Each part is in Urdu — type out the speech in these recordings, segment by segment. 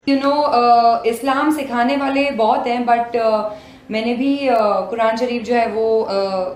اسلام سکھانے والے بہت ہیں، بٹ میں نے بھی قرآن شریف جو ہے وہ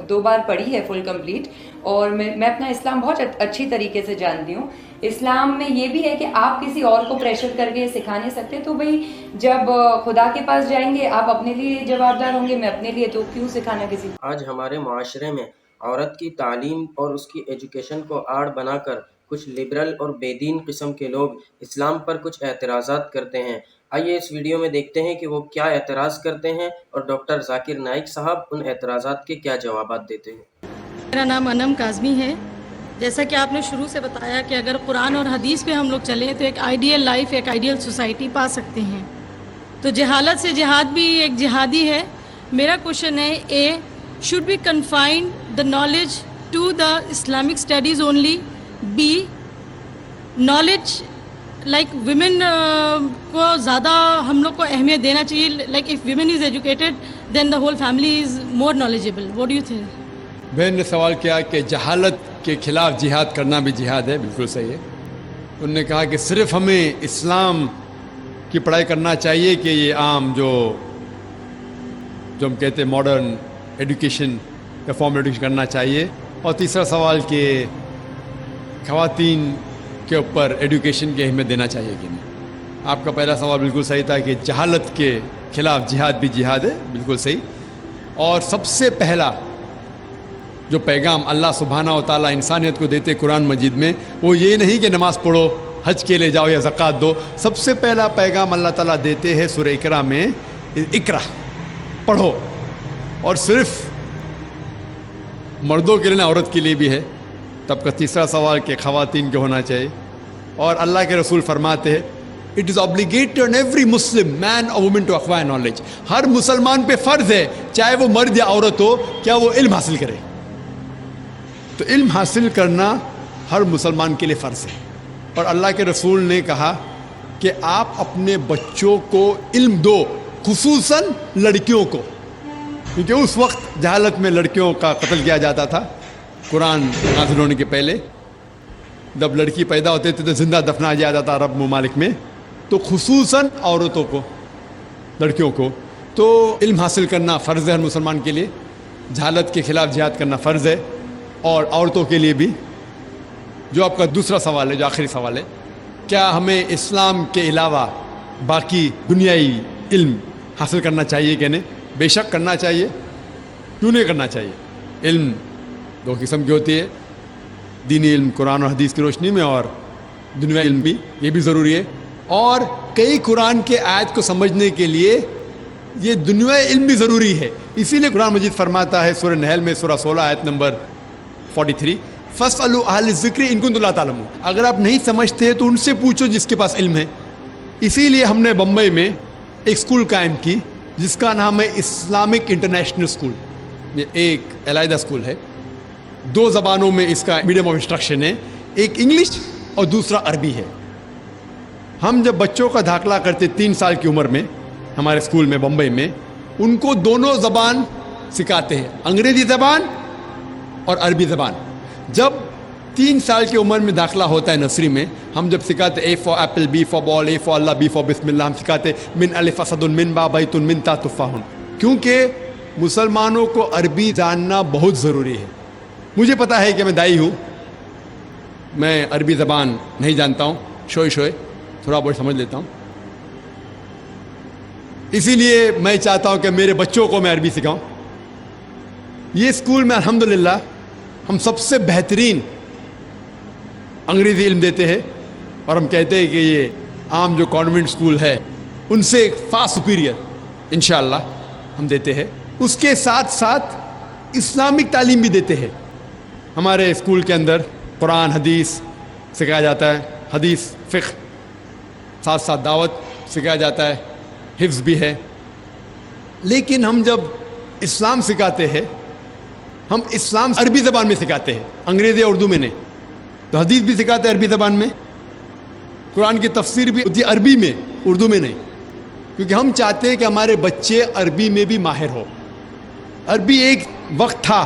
2 بار پڑھی ہے فل کمپلیٹ، اور میں اپنا اسلام بہت اچھی طریقے سے جانتی ہوں. اسلام میں یہ بھی ہے کہ آپ کسی اور کو پریشر کر کے سکھا نہیں سکتے. تو بھائی جب خدا کے پاس جائیں گے آپ اپنے لیے جوابدار ہوں گے، میں اپنے لیے، تو کیوں سکھانا کسی کو. آج ہمارے معاشرے میں عورت کی تعلیم اور اس کی ایجوکیشن کو آڑ بنا کر کچھ لبرل اور بے دین قسم کے لوگ اسلام پر کچھ اعتراضات کرتے ہیں. آئیے اس ویڈیو میں دیکھتے ہیں کہ وہ کیا اعتراض کرتے ہیں اور ڈاکٹر ذاکر نائک صاحب ان اعتراضات کے کیا جوابات دیتے ہیں. میرا نام انم کاظمی ہے. جیسا کہ آپ نے شروع سے بتایا کہ اگر قرآن اور حدیث پہ ہم لوگ چلیں تو ایک آئیڈیل لائف، ایک آئیڈیل سوسائٹی پا سکتے ہیں. تو جہالت سے جہاد بھی ایک جہادی ہے. میرا کوشچن ہے، اے should we confine the knowledge to the Islamic studies only? B, knowledge like women کو زیادہ ہم لوگ کو اہمیت دینا چاہیے. like if women is educated then the whole family is more knowledgeable. what do you think? بہن نے سوال کیا کہ جہالت کے خلاف جہاد کرنا بھی جہاد ہے. بالکل صحیح ہے. انہوں نے کہا کہ صرف ہمیں اسلام کی پڑھائی کرنا چاہیے کہ یہ عام جو ہم کہتے ہیں ماڈرن ایڈوکیشن یا فارمل ایڈوکیشن کرنا چاہیے. اور تیسرا سوال کہ خواتین کے اوپر ایڈوکیشن کی اہمیت دینا چاہیے کہ نہیں. آپ کا پہلا سوال بالکل صحیح تھا کہ جہالت کے خلاف جہاد بھی جہاد ہے. بالکل صحیح. اور سب سے پہلا جو پیغام اللہ سبحانہ و تعالیٰ انسانیت کو دیتے قرآن مجید میں، وہ یہ نہیں کہ نماز پڑھو، حج کے لے جاؤ یا زکوٰۃ دو. سب سے پہلا پیغام اللہ تعالیٰ دیتے ہیں سورہ اقرا میں، اقرا، پڑھو. اور صرف مردوں کے لیے نہ، عورت کے لیے بھی ہے. تب کا تیسرا سوال کہ خواتین کے ہونا چاہیے. اور اللہ کے رسول فرماتے ہیں it is obligatory on every Muslim man or woman to acquire knowledge. ہر مسلمان پہ فرض ہے، چاہے وہ مرد یا عورت ہو، کیا وہ علم حاصل کرے. تو علم حاصل کرنا ہر مسلمان کے لیے فرض ہے. اور اللہ کے رسول نے کہا کہ آپ اپنے بچوں کو علم دو، خصوصاً لڑکیوں کو، کیونکہ اس وقت جہالت میں لڑکیوں کا قتل کیا جاتا تھا. قرآن نازل ہونے کے پہلے جب لڑکی پیدا ہوتے تھے تو زندہ دفنا جاتا تھا عرب ممالک میں. تو خصوصاً عورتوں کو، لڑکیوں کو تو علم حاصل کرنا فرض ہے ہر مسلمان کے لیے. جہالت کے خلاف جہاد کرنا فرض ہے. اور عورتوں کے لیے بھی. جو آپ کا دوسرا سوال ہے، جو آخری سوال ہے، کیا ہمیں اسلام کے علاوہ باقی دنیائی علم حاصل کرنا چاہیے کہ نہیں؟ بے شک کرنا چاہیے. کیوں نہیں کرنا چاہیے؟ علم 2 قسم کی ہوتی ہے، دینی علم قرآن اور حدیث کی روشنی میں، اور دنیائی علم بھی، یہ بھی ضروری ہے. اور کئی قرآن کے آیت کو سمجھنے کے لیے یہ دنیائی علم بھی ضروری ہے. اسی لیے قرآن مجید فرماتا ہے سورہ نحل میں سورہ 16 آیت نمبر 43، فَاسْأَلُوا أَهْلَ الذِّكْرِ إِن كُنتُمْ لَا تَعْلَمُونَ. اگر آپ نہیں سمجھتے ہیں تو ان سے پوچھو جس کے پاس علم ہے. اسی لیے ہم نے بمبئی میں ایک اسکول قائم کی جس کا نام ہے اسلامک انٹرنیشنل اسکول. یہ ایک علیحدہ اسکول ہے. 2 زبانوں میں اس کا میڈیم آف انسٹرکشن ہے، ایک انگلش اور دوسرا عربی ہے. ہم جب بچوں کا داخلہ کرتے 3 سال کی عمر میں ہمارے اسکول میں بمبئی میں، ان کو دونوں زبان سکھاتے ہیں، انگریزی زبان اور عربی زبان. جب 3 سال کی عمر میں داخلہ ہوتا ہے نرسری میں، ہم جب سکھاتے A for apple, B for ball, A for Allah, B for بسم اللہ، ہم سکھاتے من الف اسد من با بیت من تا تفاح. کیونکہ مسلمانوں کو عربی جاننا بہت ضروری ہے. مجھے پتا ہے کہ میں دائی ہوں، میں عربی زبان نہیں جانتا ہوں، شوئے تھوڑا بہت سمجھ لیتا ہوں. اسی لیے میں چاہتا ہوں کہ میرے بچوں کو میں عربی سکھاؤں. یہ اسکول میں الحمدللہ ہم سب سے بہترین انگریزی علم دیتے ہیں، اور ہم کہتے ہیں کہ یہ عام جو کانوینٹ اسکول ہے ان سے فار سپیریئر انشاءاللہ ہم دیتے ہیں. اس کے ساتھ ساتھ اسلامک تعلیم بھی دیتے ہیں. ہمارے اسکول کے اندر قرآن حدیث سکھایا جاتا ہے، حدیث فقہ، ساتھ ساتھ دعوت سکھایا جاتا ہے، حفظ بھی ہے. لیکن ہم جب اسلام سکھاتے ہیں، ہم اسلام عربی زبان میں سکھاتے ہیں، انگریزی اردو میں نہیں. تو حدیث بھی سکھاتے ہیں عربی زبان میں، قرآن کی تفسیر بھی ہوتی ہے عربی میں، اردو میں نہیں. کیونکہ ہم چاہتے ہیں کہ ہمارے بچے عربی میں بھی ماہر ہو. عربی ایک وقت تھا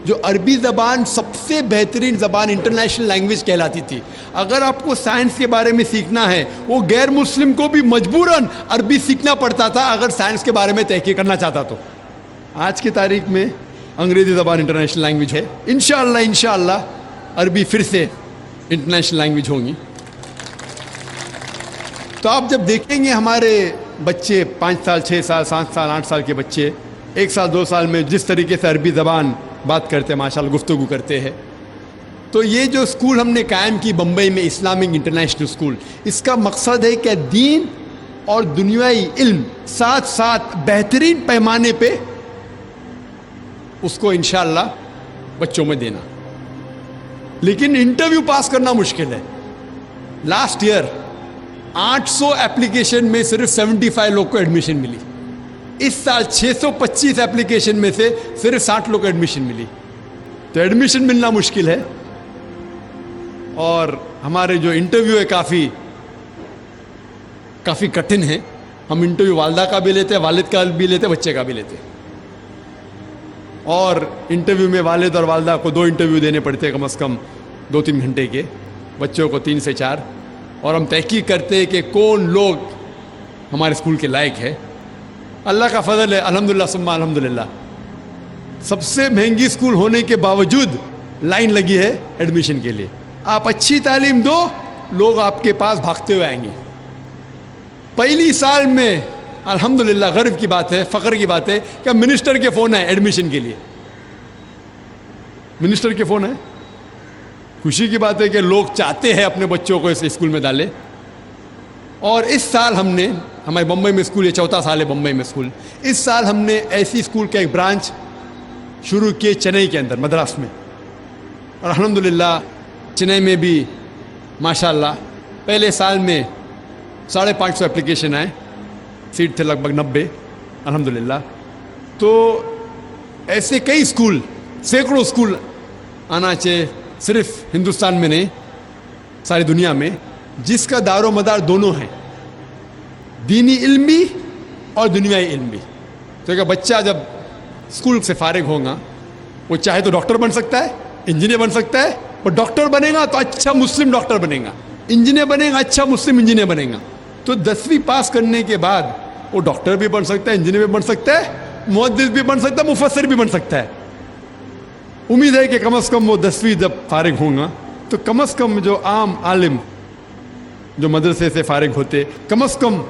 جو عربی زبان سب سے بہترین زبان انٹرنیشنل لینگویج کہلاتی تھی. اگر آپ کو سائنس کے بارے میں سیکھنا ہے, وہ غیر مسلم کو بھی مجبوراً عربی سیکھنا پڑتا تھا اگر سائنس کے بارے میں تحقیق کرنا چاہتا تو. آج کی تاریخ میں انگریزی زبان انٹرنیشنل لینگویج ہے. انشاءاللہ عربی پھر سے انٹرنیشنل لینگویج ہوں گی. تو آپ جب دیکھیں گے ہمارے بچے 5 سال 6 سال 7 سال 8 سال کے بچے 1 سال 2 سال میں جس طریقے سے عربی زبان بات کرتے ہیں, ماشاءاللہ گفتگو کرتے ہیں, تو یہ جو اسکول ہم نے قائم کی بمبئی میں, اسلامک انٹرنیشنل اسکول, اس کا مقصد ہے کہ دین اور دنیائی علم ساتھ ساتھ بہترین پیمانے پہ اس کو انشاءاللہ بچوں میں دینا. لیکن انٹرویو پاس کرنا مشکل ہے. لاسٹ ایئر 800 ایپلیکیشن میں صرف 75 لوگ کو ایڈمیشن ملی. اس سال 625 ایپلیکیشن میں سے صرف 60 لوگ کو ایڈمیشن ملی. تو ایڈمیشن ملنا مشکل ہے. اور ہمارے جو انٹرویو ہے کافی کٹھن ہے. ہم انٹرویو والدہ کا بھی لیتے ہیں, والد کا بھی لیتے ہیں, بچے کا بھی لیتے ہیں. اور انٹرویو میں والد اور والدہ کو 2 انٹرویو دینے پڑتے ہیں, کم از کم 2-3 گھنٹے کے, بچوں کو 3 سے 4. اور ہم تحقیق کرتے ہیں کہ کون لوگ ہمارے اسکول کے لائق ہے. اللہ کا فضل ہے, الحمدللہ ثم الحمدللہ. سب سے مہنگی اسکول ہونے کے باوجود لائن لگی ہے ایڈمیشن کے لیے. آپ اچھی تعلیم دو, لوگ آپ کے پاس بھاگتے ہوئے آئیں گے. پہلی سال میں الحمدللہ غرو کی بات ہے, فخر کی بات ہے کہ منسٹر کے فون آئے ایڈمیشن کے لیے. منسٹر کے فون آئے. خوشی کی بات ہے کہ لوگ چاہتے ہیں اپنے بچوں کو اس اسکول میں ڈالے. اور اس سال ہم نے, ہمارے بمبئی میں اسکول, یہ 4تھا سال ہے بمبئی میں اسکول, اس سال ہم نے ایسی اسکول کا ایک برانچ شروع کیے چنئی کے اندر, مدراس میں. اور الحمدللہ چنئی میں بھی ماشاءاللہ پہلے سال میں 550 ایپلیکیشن آئے, سیٹ تھے لگ بھگ 90 الحمدللہ. تو ایسے کئی اسکول, سینکڑوں اسکول آنا چاہیے, صرف ہندوستان میں نہیں ساری دنیا میں, جس کا دار و مدار دونوں ہیں, دینی علم بھی اور دنیائی علم بھی. تو کہ بچہ جب اسکول سے فارغ ہوگا, وہ چاہے تو ڈاکٹر بن سکتا ہے, انجینئر بن سکتا ہے. اور ڈاکٹر بنے گا تو اچھا مسلم ڈاکٹر بنے گا, انجینئر بنے گا اچھا مسلم انجینئر بنے گا. تو 10ویں پاس کرنے کے بعد وہ ڈاکٹر بھی بن سکتا ہے, انجینئر بھی بن سکتا ہے, محدث بھی بن سکتا ہے, مفسر بھی بن سکتا ہے. امید ہے کہ کم از کم وہ 10ویں جب فارغ ہوں گا تو کم از کم جو عام عالم جو مدرسے سے فارغ ہوتے, کم از کم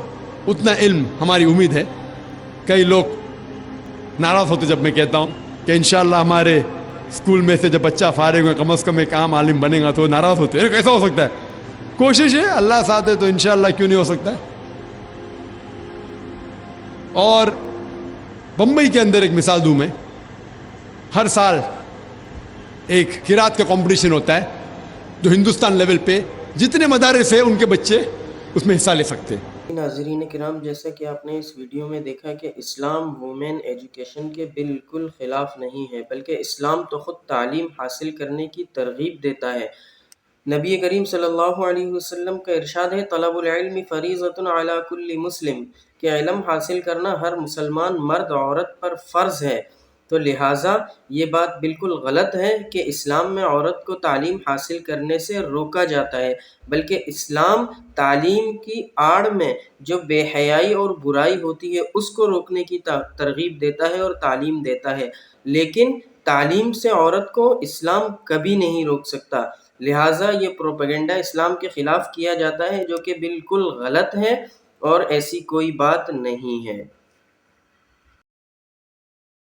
اتنا علم ہماری امید ہے. کئی لوگ ناراض ہوتے جب میں کہتا ہوں کہ انشاءاللہ ہمارے اسکول میں سے جب بچہ فارغ ہوگا کم از کم ایک عام عالم بنے گا, تو ناراض ہوتے, کیسا ہو سکتا ہے. کوشش ہے, اللہ ساتھ ہے تو انشاءاللہ کیوں نہیں ہو سکتا ہے. اور بمبئی کے اندر ایک مثال دوں میں, ہر سال ایک قرات کا کمپٹیشن ہوتا ہے جو ہندوستان لیول پہ جتنے مدارس ہیں ان کے بچے اس میں حصہ لے سکتے ہیں. ناظرین کرام, جیسا کہ آپ نے اس ویڈیو میں دیکھا کہ اسلام وومن ایجوکیشن کے بالکل خلاف نہیں ہے, بلکہ اسلام تو خود تعلیم حاصل کرنے کی ترغیب دیتا ہے. نبی کریم صلی اللہ علیہ وسلم کا ارشاد ہے, طلب العلم فریضۃ علی کل مسلم, کہ علم حاصل کرنا ہر مسلمان مرد عورت پر فرض ہے. تو لہٰذا یہ بات بالکل غلط ہے کہ اسلام میں عورت کو تعلیم حاصل کرنے سے روکا جاتا ہے, بلکہ اسلام تعلیم کی آڑ میں جو بے حیائی اور برائی ہوتی ہے اس کو روکنے کی ترغیب دیتا ہے اور تعلیم دیتا ہے. لیکن تعلیم سے عورت کو اسلام کبھی نہیں روک سکتا. لہٰذا یہ پروپیگنڈا اسلام کے خلاف کیا جاتا ہے جو کہ بالکل غلط ہے اور ایسی کوئی بات نہیں ہے.